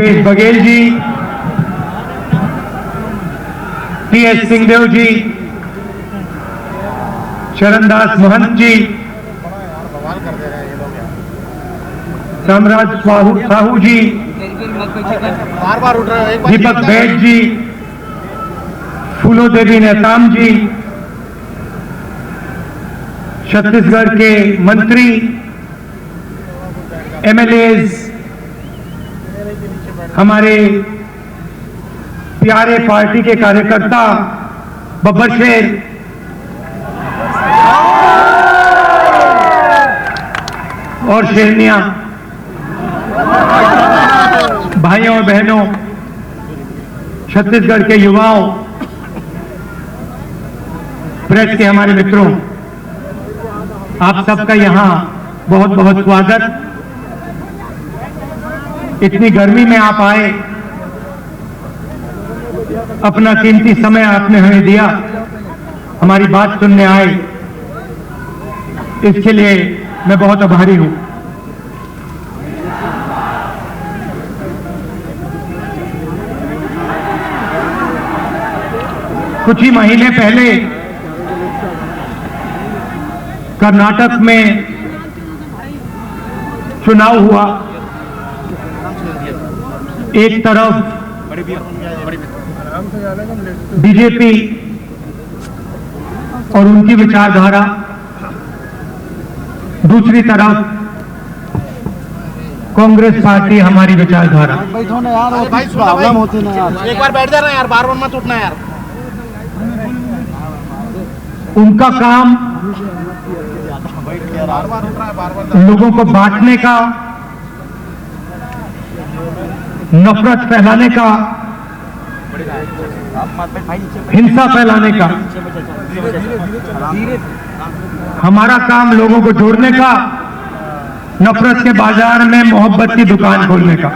Bhupesh Baghel ji, T.S.. Singhdeo जी, चरणदास महंत जी, साम्राज साहू जी, दीपक बैठ जी, फूलो देवी नेताम जी, छत्तीसगढ़ के मंत्री, एमएलएज, हमारे प्यारे पार्टी के कार्यकर्ता, बब्बर शेर, और शेरनिया, भाइयों और बहनों, छत्तीसगढ़ के युवाओं, प्रेस के हमारे मित्रों, आप सबका यहां बहुत बहुत स्वागत। इतनी गर्मी में आप आए, अपना कीमती समय आपने हमें दिया, हमारी बात सुनने आए, इसके लिए मैं बहुत आभारी हूं। कुछ ही महीने पहले कर्नाटक में चुनाव हुआ। एक तरफ बीजेपी और उनकी विचारधारा, दूसरी तरफ कांग्रेस पार्टी हमारी विचारधारा। प्रॉब्लम होती ना यार, एक बार बैठ जाना यार, बार बार मत उठना यार। उनका काम लोगों को बांटने का, नफरत फैलाने का, हिंसा फैलाने का। हमारा काम लोगों को जोड़ने का, नफरत के बाजार में मोहब्बत की दुकान खोलने का।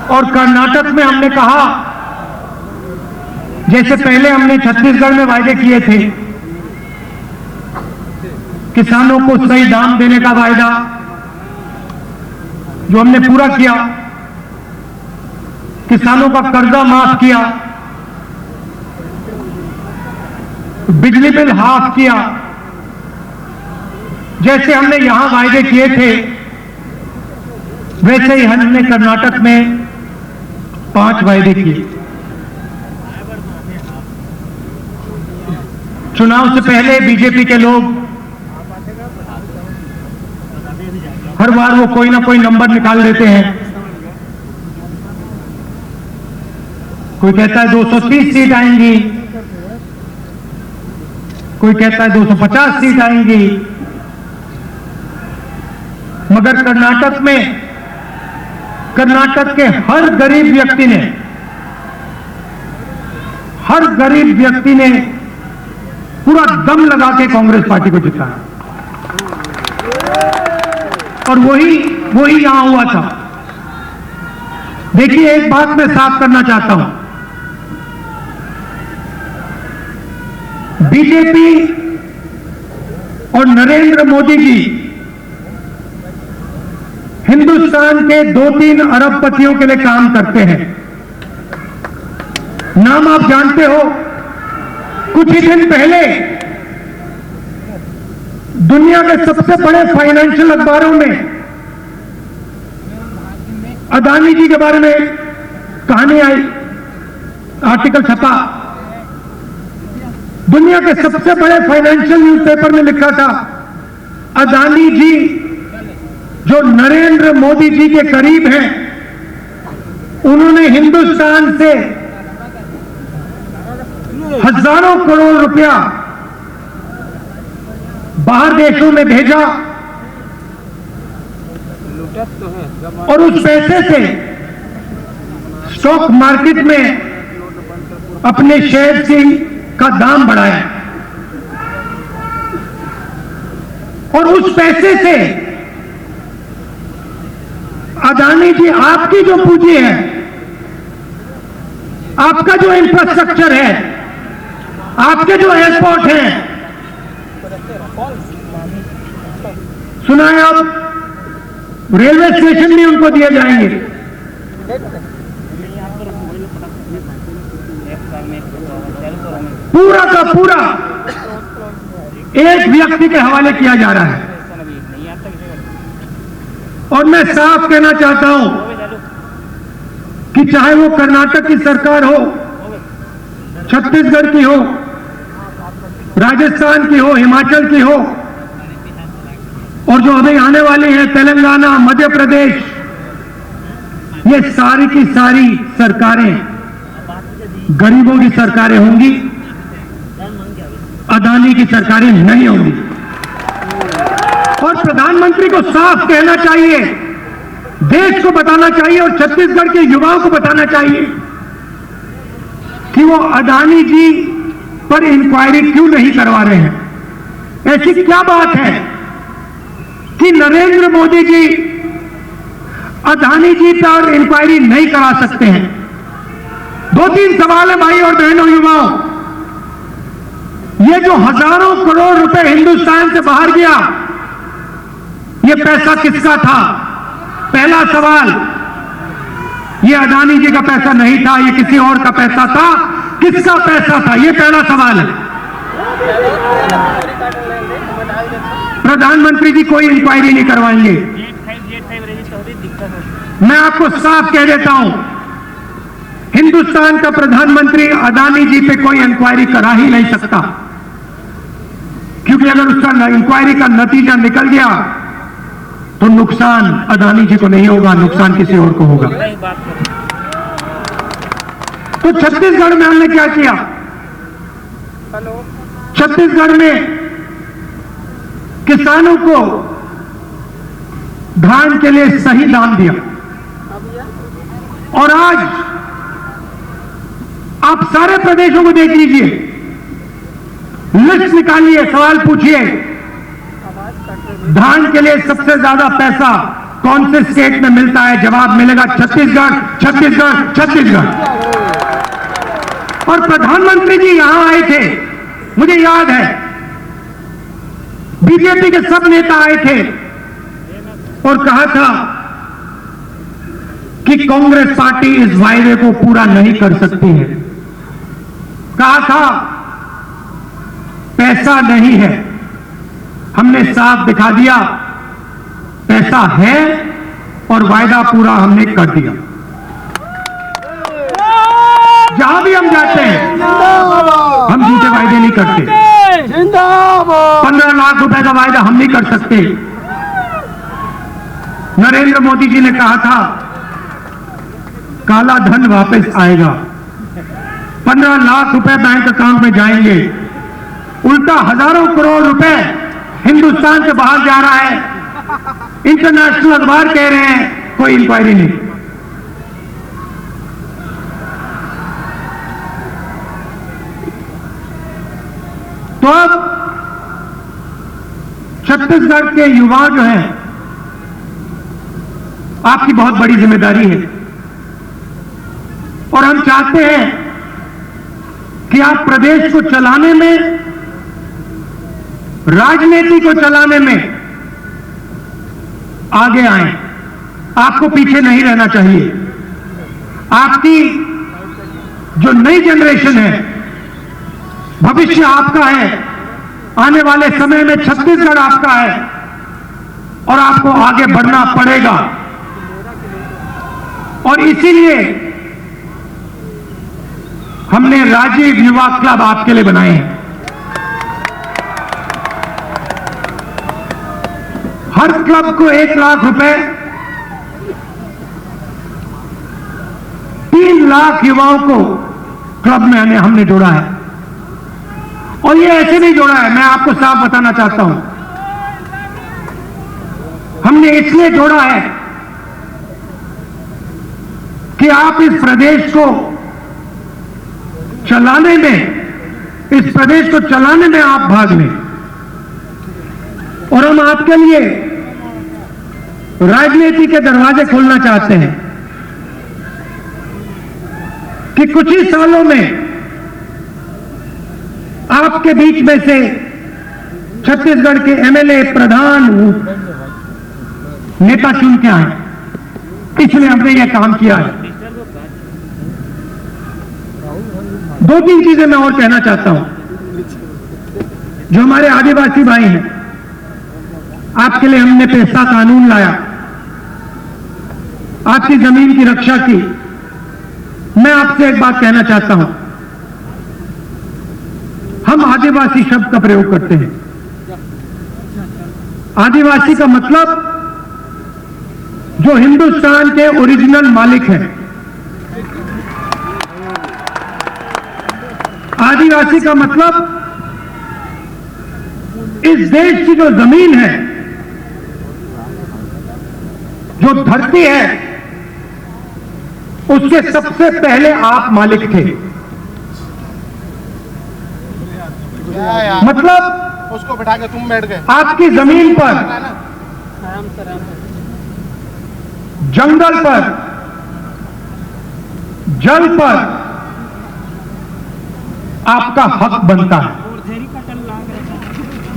और कर्नाटक में हमने कहा, जैसे पहले हमने छत्तीसगढ़ में वायदे किए थे, किसानों को सही दाम देने का वायदा जो हमने पूरा किया, किसानों का कर्जा माफ किया, बिजली बिल हाफ किया, जैसे हमने यहां वायदे किए थे, वैसे ही हमने कर्नाटक में 5 वायदे किए। चुनाव से पहले बीजेपी के लोग हर बार वो कोई ना कोई नंबर निकाल देते हैं। कोई कहता है 230 सीट आएंगी, कोई कहता है 250 सीट आएंगी, मगर कर्नाटक में, कर्नाटक के हर गरीब व्यक्ति ने पूरा दम लगा के कांग्रेस पार्टी को जिताया। और वही यहां हुआ था। देखिए, एक बात मैं साफ करना चाहता हूं, बीजेपी और नरेंद्र मोदी जी हिंदुस्तान के 2-3 अरबपतियों के लिए काम करते हैं। नाम आप जानते हो। कुछ ही दिन पहले दुनिया के सबसे बड़े फाइनेंशियल अखबारों में अदानी जी के बारे में कहानी आई, आर्टिकल छपा। दुनिया के सबसे बड़े फाइनेंशियल न्यूज़पेपर में लिखा था, अदानी जी जो नरेंद्र मोदी जी के करीब हैं, उन्होंने हिंदुस्तान से हजारों करोड़ रुपया बाहर देशों में भेजा और उस पैसे से स्टॉक मार्केट में अपने शेयर का दाम बढ़ाया और उस पैसे से अदानी जी आपकी जो पूंजी है, आपका जो इंफ्रास्ट्रक्चर है, आपके जो एयरपोर्ट हैं, सुना है अब रेलवे स्टेशन भी उनको दिए जाएंगे। पूरा का पूरा एक व्यक्ति के हवाले किया जा रहा है। और मैं साफ कहना चाहता हूं कि चाहे वो कर्नाटक की सरकार हो, छत्तीसगढ़ की हो, राजस्थान की हो, हिमाचल की हो, और जो अभी आने वाली है तेलंगाना, मध्य प्रदेश, ये सारी की सारी सरकारें गरीबों की सरकारें होंगी, अदानी की सरकारें नहीं होंगी। और प्रधानमंत्री को साफ कहना चाहिए, देश को बताना चाहिए और छत्तीसगढ़ के युवाओं को बताना चाहिए कि वो अदानी जी पर इंक्वायरी क्यों नहीं करवा रहे हैं। ऐसी क्या बात है कि नरेंद्र मोदी जी अदानी जी पर इंक्वायरी नहीं करा सकते हैं। 2-3 सवाल है भाई और बहनों, युवाओं। ये जो हजारों करोड़ रुपए हिंदुस्तान से बाहर गया, ये पैसा किसका था? पहला सवाल, ये अदानी जी का पैसा नहीं था, ये किसी और का पैसा था। किसका पैसा था? ये पहला सवाल है। प्रधानमंत्री जी कोई इंक्वायरी नहीं करवाएंगे। मैं आपको साफ कह देता हूं, हिंदुस्तान का प्रधानमंत्री अदानी जी पे कोई इंक्वायरी करा ही नहीं सकता, क्योंकि अगर उसका इंक्वायरी का नतीजा निकल गया तो नुकसान अदानी जी को नहीं होगा, नुकसान किसी और को होगा। तो छत्तीसगढ़ में हमने क्या किया? छत्तीसगढ़ में किसानों को धान के लिए सही दाम दिया। और आज आप सारे प्रदेशों को देख लीजिए, लिस्ट निकालिए, सवाल पूछिए, धान के लिए सबसे ज्यादा पैसा कौन से स्टेट में मिलता है? जवाब मिलेगा छत्तीसगढ़, छत्तीसगढ़, छत्तीसगढ़। और प्रधानमंत्री जी यहां आए थे, मुझे याद है, बीजेपी के सब नेता आए थे और कहा था कि कांग्रेस पार्टी इस वायदे को पूरा नहीं कर सकती है। कहा था पैसा नहीं है। हमने साफ दिखा दिया, पैसा है और वायदा पूरा हमने कर दिया। जहां भी हम जाते हैं हम झूठे वायदे नहीं करते। 15 लाख रुपए का वायदा हम नहीं कर सकते। नरेंद्र मोदी जी ने कहा था काला धन वापस आएगा, 15 लाख रुपए बैंक अकाउंट में जाएंगे। उल्टा हजारों करोड़ रुपए हिंदुस्तान से बाहर जा रहा है। इंटरनेशनल अखबार कह रहे हैं कोई इंक्वायरी नहीं। तो अब छत्तीसगढ़ के युवा जो हैं, आपकी बहुत बड़ी जिम्मेदारी है और हम चाहते हैं कि आप प्रदेश को चलाने में, राजनीति को चलाने में आगे आए। आपको पीछे नहीं रहना चाहिए। आपकी जो नई जनरेशन है, भविष्य आपका है, आने वाले समय में छत्तीसगढ़ आपका है और आपको आगे बढ़ना पड़ेगा। और इसीलिए हमने राजीव युवा क्लब आपके लिए बनाए हैं। हर क्लब को 1 लाख रुपए, 3 लाख युवाओं को क्लब में हमने जोड़ा है। और ये ऐसे नहीं जोड़ा है, मैं आपको साफ बताना चाहता हूं, हमने इसलिए जोड़ा है कि आप इस प्रदेश को चलाने में, इस प्रदेश को चलाने में आप भाग लें। और हम आपके लिए राजनीति के दरवाजे खोलना चाहते हैं कि कुछ ही सालों में आपके बीच में से छत्तीसगढ़ के एमएलए, प्रधान, नेता चुन के आए, इसलिए हमने यह काम किया है। दो तीन चीजें मैं और कहना चाहता हूं। जो हमारे आदिवासी भाई हैं, आपके लिए हमने पेशा कानून लाया, आपकी जमीन की रक्षा की। मैं आपसे एक बात कहना चाहता हूं, हम आदिवासी शब्द का प्रयोग करते हैं। आदिवासी का मतलब जो हिंदुस्तान के ओरिजिनल मालिक हैं। आदिवासी का मतलब इस देश की जो जमीन है, जो धरती है, उसके सबसे पहले आप मालिक थे। मतलब उसको बिठा के तुम बैठ गए। आपकी जमीन पर, जंगल पर, जल पर आपका हक बनता है।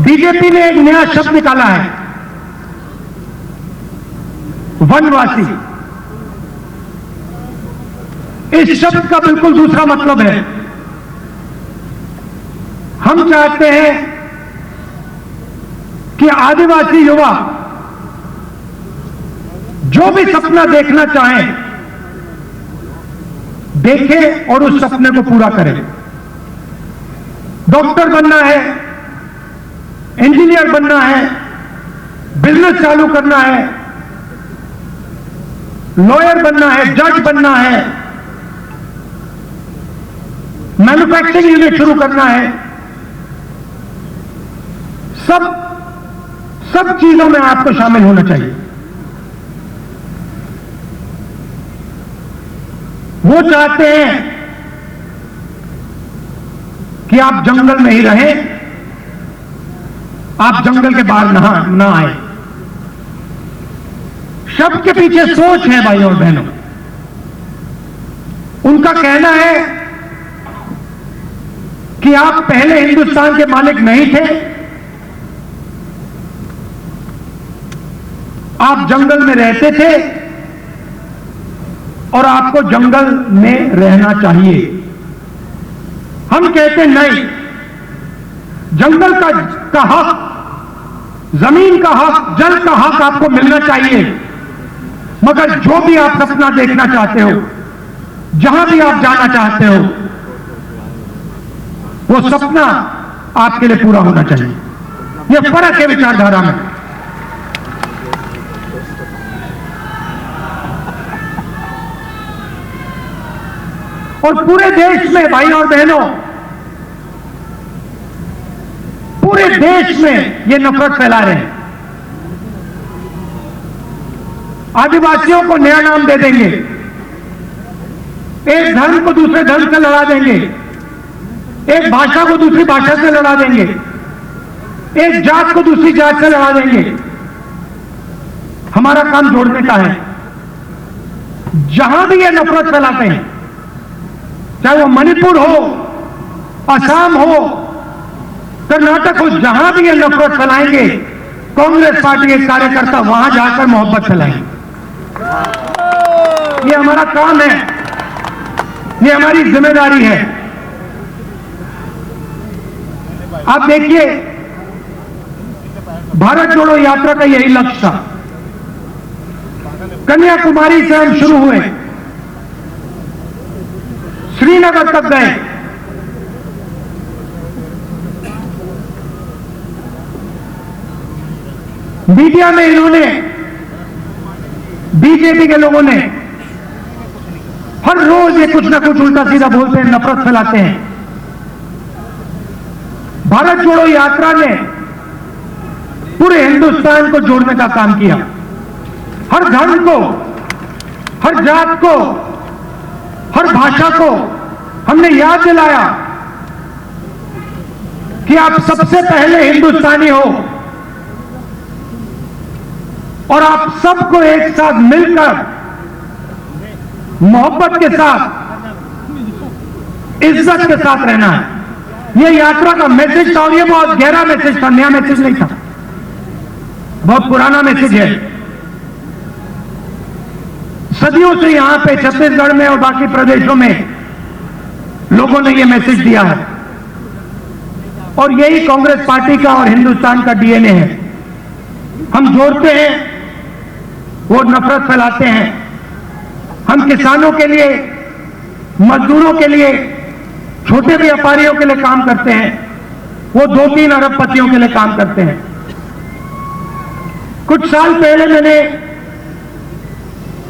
बीजेपी ने एक नया शब्द निकाला है, वनवासी। इस शब्द का बिल्कुल दूसरा मतलब है। हम चाहते हैं कि आदिवासी युवा जो भी सपना देखना चाहें, देखें और उस सपने को पूरा करें। डॉक्टर बनना है, इंजीनियर बनना है, बिजनेस चालू करना है, लॉयर बनना है, जज बनना है, मैन्युफैक्चरिंग यूनिट शुरू करना है, सब चीजों में आपको शामिल होना चाहिए। वो चाहते हैं कि आप जंगल में ही रहें, आप जंगल के बाहर ना आए। शब्द के पीछे सोच है भाइयों और बहनों। उनका कहना है कि आप पहले हिंदुस्तान के मालिक नहीं थे, आप जंगल में रहते थे और आपको जंगल में रहना चाहिए। हम कहते नहीं, जंगल का हक, जमीन का हक, जल का हक आपको मिलना चाहिए। मगर जो भी आप सपना देखना चाहते हो, जहां भी आप जाना चाहते हो, वो सपना आपके लिए पूरा होना चाहिए। यह फर्क है विचारधारा में। और पूरे देश में भाइयों और बहनों, पूरे देश में ये नफरत फैला रहे हैं। आदिवासियों को नया नाम दे देंगे, एक धर्म को दूसरे धर्म से लड़ा देंगे, एक भाषा को दूसरी भाषा से लड़ा देंगे, एक जात को दूसरी जात से लड़ा देंगे। हमारा काम जोड़ने का है। जहां भी ये नफरत फैलाते हैं, चाहे वो मणिपुर हो, असम हो, कर्नाटक हो, जहां भी ये नफरत फैलाएंगे, कांग्रेस पार्टी के कार्यकर्ता वहां जाकर मोहब्बत फैलाएंगे। ये हमारा काम है, ये हमारी जिम्मेदारी है। आप देखिए, भारत जोड़ो यात्रा का यही लक्ष्य था। कन्याकुमारी से हम शुरू हुए, श्रीनगर तक गए, मीडिया में इन्होंने, बीजेपी के लोगों ने हर रोज ये कुछ ना कुछ उल्टा सीधा बोलते हैं, नफरत फैलाते हैं। भारत जोड़ो यात्रा ने पूरे हिंदुस्तान को जोड़ने का काम किया। हर धर्म को, हर जात को, हर भाषा को हमने याद दिलाया कि आप सबसे पहले हिंदुस्तानी हो और आप सबको एक साथ मिलकर, मोहब्बत के साथ, इज्जत के साथ रहना है। ये यात्रा का मैसेज था और ये बहुत गहरा मैसेज था, नया मैसेज नहीं था, बहुत पुराना मैसेज है। सदियों से यहां पे छत्तीसगढ़ में और बाकी प्रदेशों में लोगों ने ये मैसेज दिया है और यही कांग्रेस पार्टी का और हिंदुस्तान का डीएनए है। हम जोड़ते हैं, वो नफरत फैलाते हैं। हम किसानों के लिए, मजदूरों के लिए, छोटे व्यापारियों के लिए काम करते हैं, वो 2-3 अरबपतियों के लिए काम करते हैं। कुछ साल पहले मैंने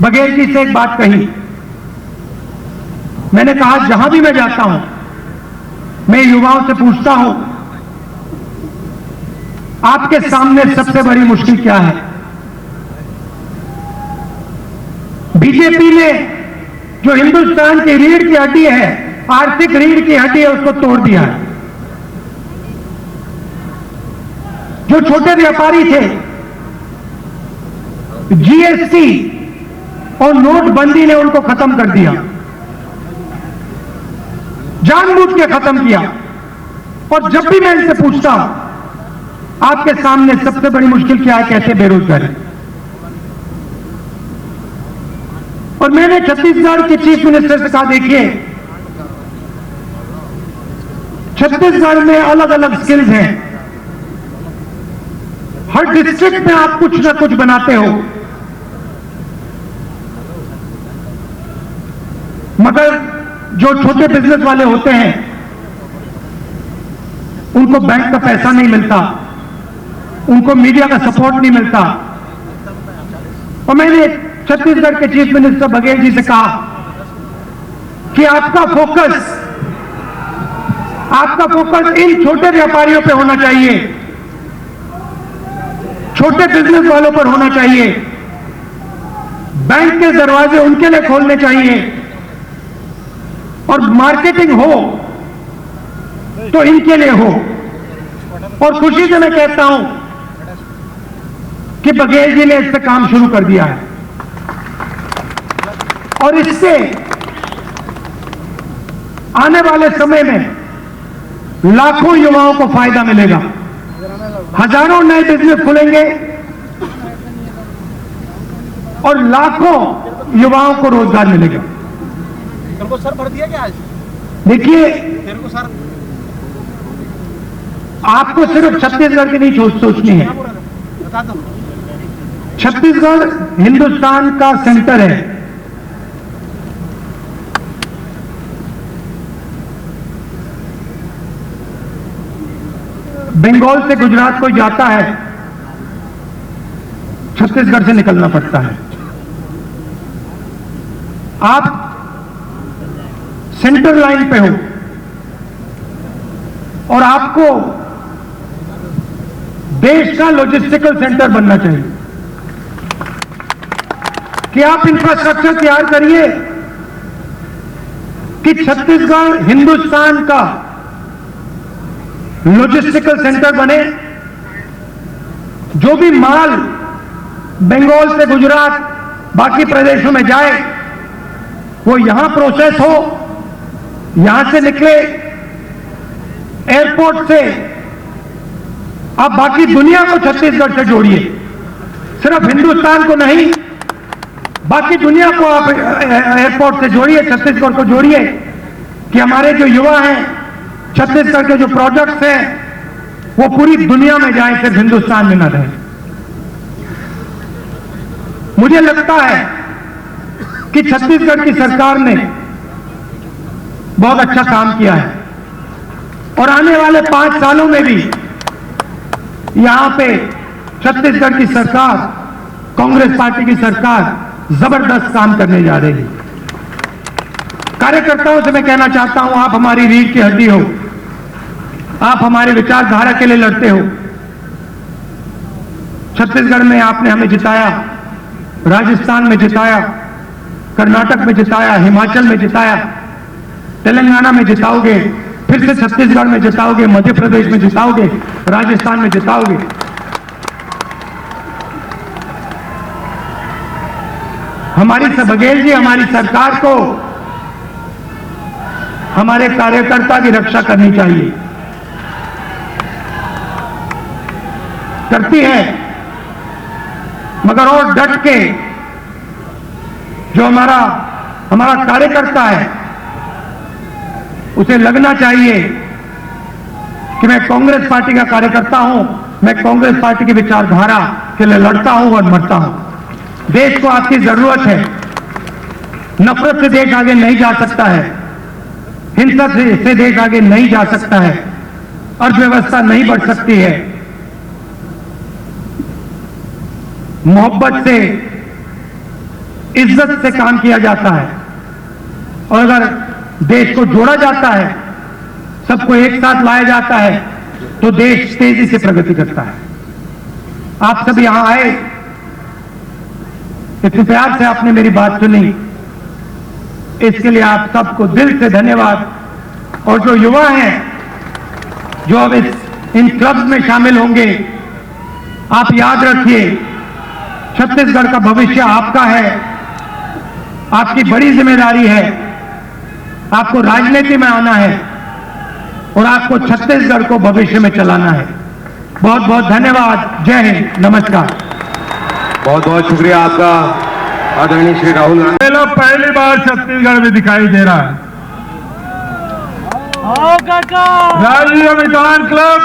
बघेल जी से एक बात कही। मैंने कहा जहां भी मैं जाता हूं, मैं युवाओं से पूछता हूं, आपके सामने सबसे बड़ी मुश्किल क्या है? बीजेपी ने जो हिंदुस्तान की रीढ़ की हड्डी है, आर्थिक रीढ़ की हड्डी है, उसको तोड़ दिया है। जो छोटे व्यापारी थे, जीएसटी और नोटबंदी ने उनको खत्म कर दिया, जानबूझ के खत्म किया। और जब भी मैं इनसे पूछता हूं आपके सामने सबसे बड़ी मुश्किल क्या है, कहते बेरोजगारी। और मैंने छत्तीसगढ़ के चीफ मिनिस्टर से कहा, देखिए छत्तीसगढ़ में अलग अलग स्किल्स हैं, हर डिस्ट्रिक्ट में आप कुछ ना कुछ बनाते हो, मगर जो छोटे बिजनेस वाले होते हैं उनको बैंक का पैसा नहीं मिलता, उनको मीडिया का सपोर्ट नहीं मिलता। और मैंने छत्तीसगढ़ के चीफ मिनिस्टर बघेल जी से कहा कि आपका फोकस इन छोटे व्यापारियों पे होना चाहिए, छोटे बिजनेस वालों पर होना चाहिए। बैंक के दरवाजे उनके लिए खोलने चाहिए और मार्केटिंग हो तो इनके लिए हो। और खुशी से मैं कहता हूं कि बघेल जी ने इस पे काम शुरू कर दिया है और इससे आने वाले समय में लाखों युवाओं को फायदा मिलेगा, हजारों नए बिजनेस खुलेंगे और लाखों युवाओं को रोजगार मिलेगा। तेरे को सर भर दिया क्या आज? देखिए, तेरे को सर आपको सिर्फ छत्तीसगढ़ की नहीं सोचनी है। बता दो, छत्तीसगढ़ हिंदुस्तान का सेंटर है। बंगाल से गुजरात कोई जाता है, छत्तीसगढ़ से निकलना पड़ता है। आप सेंटर लाइन पे हो और आपको देश का लॉजिस्टिकल सेंटर बनना चाहिए कि आप इंफ्रास्ट्रक्चर तैयार करिए कि छत्तीसगढ़ हिंदुस्तान का लॉजिस्टिकल सेंटर बने। जो भी माल बंगाल से गुजरात बाकी प्रदेशों में जाए वो यहां प्रोसेस हो, यहां से निकले एयरपोर्ट से। आप बाकी दुनिया को छत्तीसगढ़ से जोड़िए, सिर्फ हिंदुस्तान को नहीं, बाकी दुनिया को आप एयरपोर्ट से जोड़िए, छत्तीसगढ़ को जोड़िए कि हमारे जो युवा हैं, छत्तीसगढ़ के जो प्रोडक्ट्स हैं वो पूरी दुनिया में जाएं, सिर्फ हिंदुस्तान में न रहे। मुझे लगता है कि छत्तीसगढ़ की सरकार ने बहुत अच्छा काम किया है और आने वाले 5 सालों में भी यहां पे छत्तीसगढ़ की सरकार, कांग्रेस पार्टी की सरकार जबरदस्त काम करने जा रही है। कार्यकर्ताओं से मैं कहना चाहता हूं, आप हमारी रीढ़ की हड्डी हो, आप हमारे विचारधारा के लिए लड़ते हो। छत्तीसगढ़ में आपने हमें जिताया, राजस्थान में जिताया, कर्नाटक में जिताया, हिमाचल में जिताया, तेलंगाना में जिताओगे, फिर से छत्तीसगढ़ में जिताओगे, मध्य प्रदेश में जिताओगे, राजस्थान में जिताओगे। हमारी बघेल जी, हमारी सरकार को हमारे कार्यकर्ता की रक्षा करनी चाहिए। करती है, मगर और डट के जो हमारा कार्यकर्ता है उसे लगना चाहिए कि मैं कांग्रेस पार्टी का कार्यकर्ता हूं, मैं कांग्रेस पार्टी की विचारधारा के लिए लड़ता हूं और मरता हूं। देश को आपकी जरूरत है। नफरत से देश आगे नहीं जा सकता है, हिंसा से देश आगे नहीं जा सकता है, अर्थव्यवस्था नहीं बढ़ सकती है। मोहब्बत से, इज्जत से काम किया जाता है और अगर देश को जोड़ा जाता है, सबको एक साथ लाया जाता है, तो देश तेजी से प्रगति करता है। आप सब यहां आए, इतने प्यार से आपने मेरी बात सुनी, इसके लिए आप सबको दिल से धन्यवाद। और जो युवा हैं जो अब इन क्लब्स में शामिल होंगे, आप याद रखिए छत्तीसगढ़ का भविष्य आपका है, आपकी बड़ी जिम्मेदारी है। आपको राजनीति में आना है और आपको छत्तीसगढ़ को भविष्य में चलाना है। बहुत बहुत धन्यवाद। जय हिंद, नमस्कार। बहुत बहुत शुक्रिया आपका आदरणीय श्री राहुल गांधी। लोग पहली बार छत्तीसगढ़ में दिखाई दे रहा है। राजीव मितान क्लब,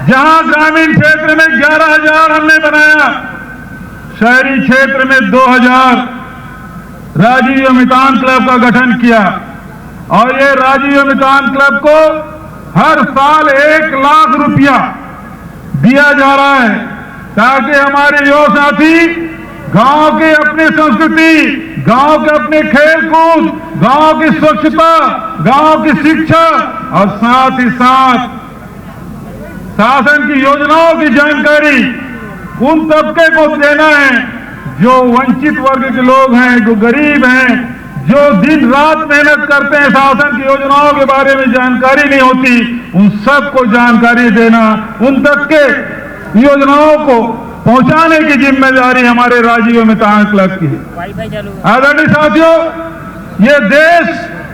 जहां ग्रामीण क्षेत्र में 11,000 हमने बनाया, शहरी क्षेत्र में 2,000 राजीव मितान क्लब का गठन किया और ये राजीव मितान क्लब को हर साल 1 लाख रुपया दिया जा रहा है ताकि हमारे युवा साथी गांव की अपनी संस्कृति, गांव के अपने खेल कूद, गांव की स्वच्छता, गांव की शिक्षा और साथ ही साथ शासन की योजनाओं की जानकारी उन तबके को देना है जो वंचित वर्ग के लोग हैं, जो गरीब हैं, जो दिन रात मेहनत करते हैं, शासन की योजनाओं के बारे में जानकारी नहीं होती, उन सबको जानकारी देना, उन तक के योजनाओं को पहुंचाने की जिम्मेदारी हमारे राजीव मितान क्लब की है। आदरणीय साथियों, ये देश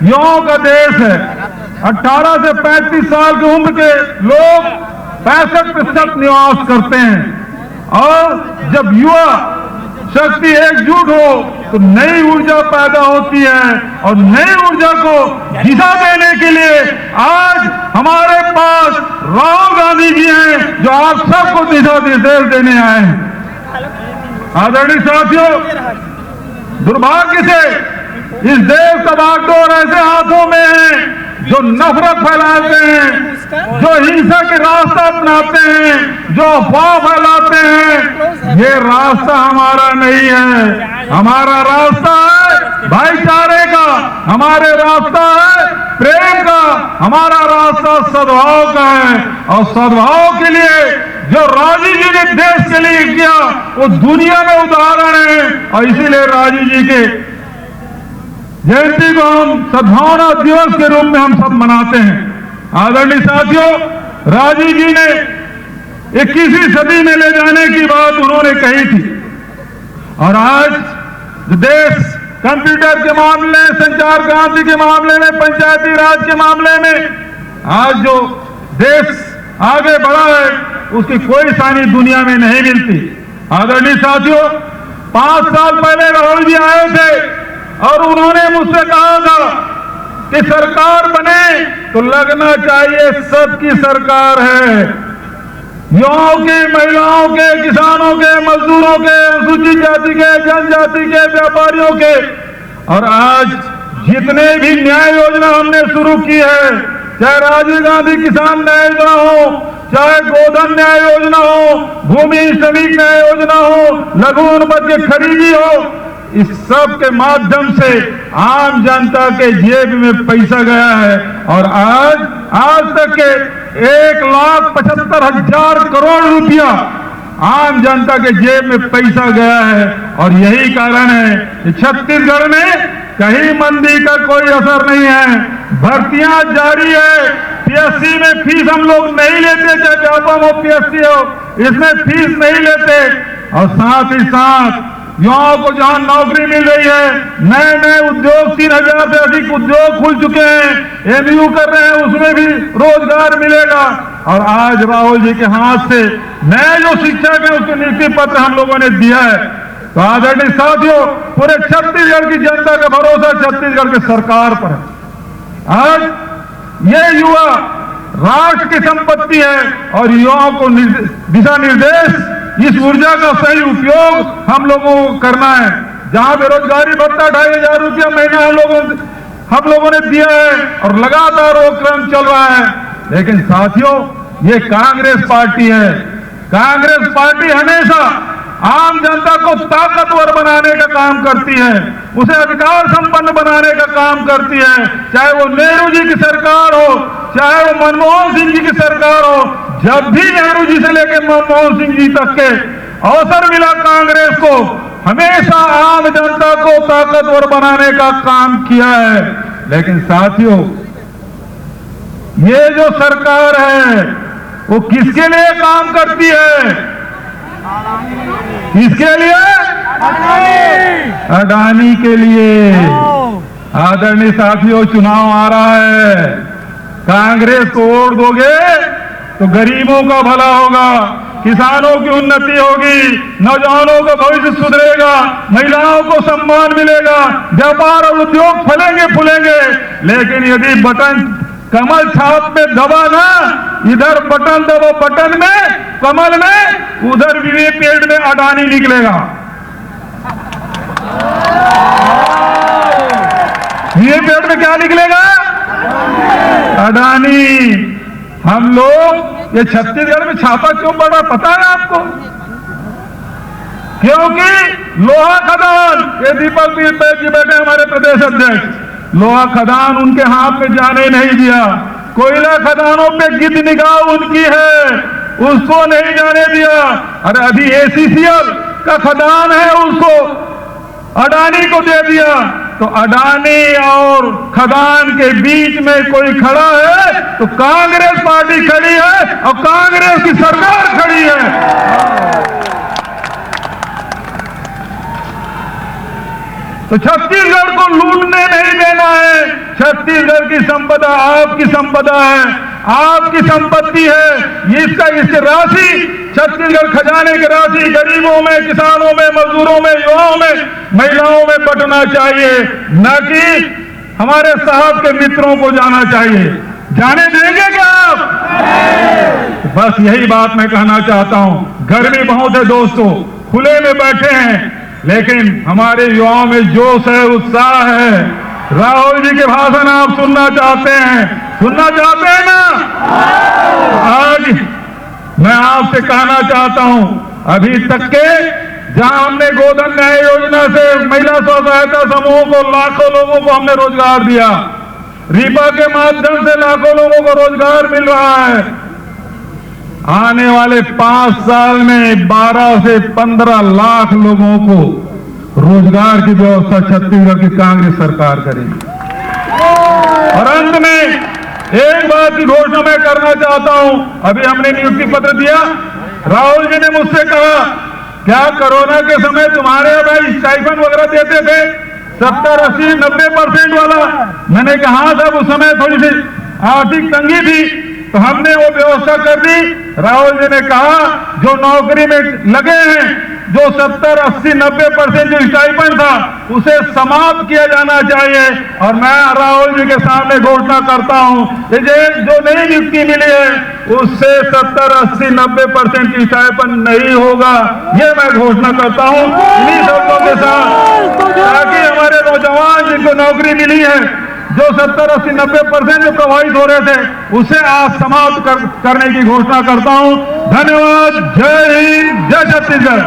युवाओं का देश है। 18 से 35 साल की उम्र के लोग 65% निवास करते हैं और जब युवा शक्ति एकजुट हो तो नई ऊर्जा पैदा होती है और नई ऊर्जा को दिशा देने के लिए आज हमारे पास राहुल गांधी जी हैं जो आप सबको दिशा निर्देश देने आए हैं। आदरणीय साथियों, दुर्भाग्य से इस देश का बागडोर ऐसे हाथों में है जो नफरत फैलाते हैं, जो हिंसा के रास्ता अपनाते हैं, जो अफवाह फैलाते हैं। ये रास्ता हमारा नहीं है। हमारा रास्ता है भाईचारे का, हमारे रास्ता है प्रेम का, हमारा रास्ता सद्भाव का है और सद्भाव के लिए जो राजीव जी ने देश के लिए किया वो दुनिया में उदाहरण है और इसीलिए राजीव जी के जयंती को हम सद्भावना दिवस के रूप में हम सब मनाते हैं। आदरणीय साथियों, राजीव जी ने 21वीं सदी में ले जाने की बात उन्होंने कही थी और आज देश कंप्यूटर के मामले, संचार क्रांति के मामले में, पंचायती राज के मामले में आज जो देश आगे बढ़ा है उसकी कोई सानी दुनिया में नहीं मिलती। आदरणीय साथियों, 5 साल पहले राहुल जी आए थे और उन्होंने मुझसे कहा था कि सरकार बने तो लगना चाहिए सबकी सरकार है, युवाओं के, महिलाओं के, किसानों के, मजदूरों के, अनुसूचित जाति के, जनजाति के, व्यापारियों के। और आज जितने भी न्याय योजना हमने शुरू की है, चाहे राजीव गांधी किसान न्याय योजना हो, चाहे गोधन न्याय योजना हो, भूमि श्रमिक न्याय योजना हो, लघु अनुबंध की खरीदी हो, इस सब के माध्यम से आम जनता के जेब में पैसा गया है और आज तक के 1,75,000 करोड़ रुपया आम जनता के जेब में पैसा गया है। और यही कारण है कि छत्तीसगढ़ में कहीं मंदी का कोई असर नहीं है। भर्तियां जारी है, पीएससी में फीस हम लोग नहीं लेते, चाहे व्यापम हो पीएससी हो, इसमें फीस नहीं लेते। और साथ ही साथ युवाओं को जहां नौकरी मिल रही है, नए नए उद्योग, 3,000 से अधिक उद्योग खुल चुके हैं, एमयू कर रहे हैं, उसमें भी रोजगार मिलेगा। और आज राहुल जी के हाथ से नए जो शिक्षक है उसको नियुक्ति पत्र हम लोगों ने दिया है। तो आदरणीय साथियों, पूरे छत्तीसगढ़ की जनता का भरोसा छत्तीसगढ़ की सरकार पर है। आज ये युवा राष्ट्र की संपत्ति है और युवाओं को दिशा निर्देश, इस ऊर्जा का सही उपयोग हम लोगों को करना है। जहां बेरोजगारी भत्ता 2500 रुपया महीना हम लोगों ने दिया है और लगातार वो क्रम चल रहा है। लेकिन साथियों, ये कांग्रेस पार्टी है। कांग्रेस पार्टी हमेशा आम जनता को ताकतवर बनाने का काम करती है, उसे अधिकार संपन्न बनाने का काम करती है। चाहे वो नेहरू जी की सरकार हो, चाहे वो मनमोहन सिंह जी की सरकार हो, जब भी नेहरू जी से लेकर मनमोहन सिंह जी तक के अवसर मिला कांग्रेस को, हमेशा आम जनता को ताकतवर बनाने का काम किया है। लेकिन साथियों, ये जो सरकार है वो किसके लिए काम करती है? किसके लिए? अडानी के लिए। आदरणीय साथियों, चुनाव आ रहा है, कांग्रेस को वोट दोगे तो गरीबों का भला होगा, किसानों की उन्नति होगी, नौजवानों का भविष्य सुधरेगा, महिलाओं को सम्मान मिलेगा, व्यापार और उद्योग फलेंगे फूलेंगे। लेकिन यदि बटन कमल छाप में दबा ना, इधर बटन दबो बटन में, कमल में, उधर भी पेड़ में अडानी निकलेगा। ये पेड़ में क्या निकलेगा? अडानी। हम लोग ये छत्तीसगढ़ में छापा क्यों पड़ रहा पता है आपको? क्योंकि लोहा खदान, ये दीपक जी बैठे हमारे प्रदेश अध्यक्ष, लोहा खदान उनके हाथ में जाने नहीं दिया। कोयला खदानों पे गिद्ध निगाह उनकी है, उसको नहीं जाने दिया। अरे अभी ACCL का खदान है, उसको अडानी को दे दिया। तो अडानी और खदान के बीच में कोई खड़ा है तो कांग्रेस पार्टी खड़ी है और कांग्रेस की सरकार खड़ी है। तो छत्तीसगढ़ को लूटने नहीं देना है। छत्तीसगढ़ की संपदा आपकी संपदा है, आपकी संपत्ति है। इसकी राशि, छत्तीसगढ़ खजाने की राशि गरीबों में, किसानों में, मजदूरों में, युवाओं में, महिलाओं में बंटना चाहिए, न कि हमारे साहब के मित्रों को जाना चाहिए। जाने देंगे क्या आप? बस यही बात मैं कहना चाहता हूं। गर्मी बहुत है दोस्तों, खुले में बैठे हैं, लेकिन हमारे युवाओं में जोश है, उत्साह है। राहुल जी के भाषण आप सुनना चाहते हैं, सुनना चाहते हैं ना? आज मैं आपसे कहना चाहता हूं, अभी तक के जहां हमने गोधन न्याय योजना से महिला स्व सहायता समूहों को, लाखों लोगों को हमने रोजगार दिया, रीपा के माध्यम से लाखों लोगों को रोजगार मिल रहा है। आने वाले 5 साल में 12 से 15 लाख लोगों को रोजगार की व्यवस्था छत्तीसगढ़ की कांग्रेस सरकार करेगी। और अंत में एक बात की घोषणा मैं करना चाहता हूं। अभी हमने नियुक्ति पत्र दिया, राहुल जी ने मुझसे कहा, क्या कोरोना के समय तुम्हारे भाई स्टाइपेंड वगैरह देते थे 70, 80, 90% वाला? मैंने कहा साहब, उस समय थोड़ी सी आर्थिक तंगी थी तो हमने वो व्यवस्था कर दी। राहुल जी ने कहा, जो नौकरी में लगे हैं, जो 70, 80, 90% जो स्टाइपेंड था उसे समाप्त किया जाना चाहिए। और मैं राहुल जी के सामने घोषणा करता हूं, जो नई नियुक्ति मिली है उससे 70, 80, 90% की स्टाइपेंड नहीं होगा, ये मैं घोषणा करता हूं इन्हीं शब्दों के साथ, ताकि हमारे नौजवान जिनको नौकरी मिली है, जो 70, 80, 90% जो प्रभावित हो रहे थे, उसे आज समाप्त करने की घोषणा करता हूं। धन्यवाद। जय हिंद, जय छत्तीसगढ़।